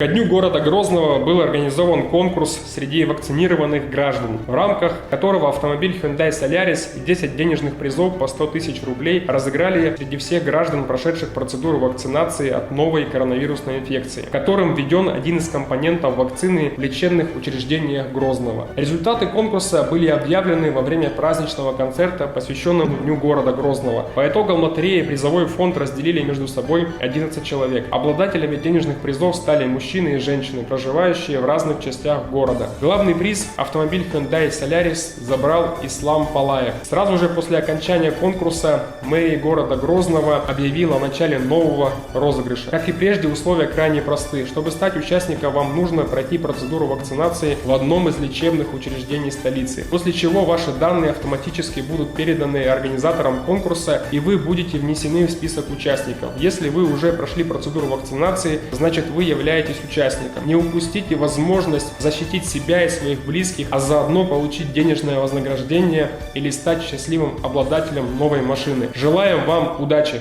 Ко дню города Грозного был организован конкурс среди вакцинированных граждан, в рамках которого автомобиль Hyundai Solaris и 10 денежных призов по 100 тысяч рублей разыграли среди всех граждан, прошедших процедуру вакцинации от новой коронавирусной инфекции, которым введен один из компонентов вакцины в лечебных учреждениях Грозного. Результаты конкурса были объявлены во время праздничного концерта, посвященного Дню города Грозного. По итогам лотереи призовой фонд разделили между собой 11 человек. Обладателями денежных призов стали мужчины и женщины, проживающие в разных частях города. Главный приз, автомобиль Hyundai Solaris, забрал Ислам Палаев. Сразу же после окончания конкурса мэрия города Грозного объявила о начале нового розыгрыша. Как и прежде, условия крайне просты. Чтобы стать участником, вам нужно пройти процедуру вакцинации в одном из лечебных учреждений столицы, после чего ваши данные автоматически будут переданы организаторам конкурса, и вы будете внесены в список участников. Если вы уже прошли процедуру вакцинации, значит вы являетесь участником. Не упустите возможность защитить себя и своих близких, а заодно получить денежное вознаграждение или стать счастливым обладателем новой машины. Желаем вам удачи!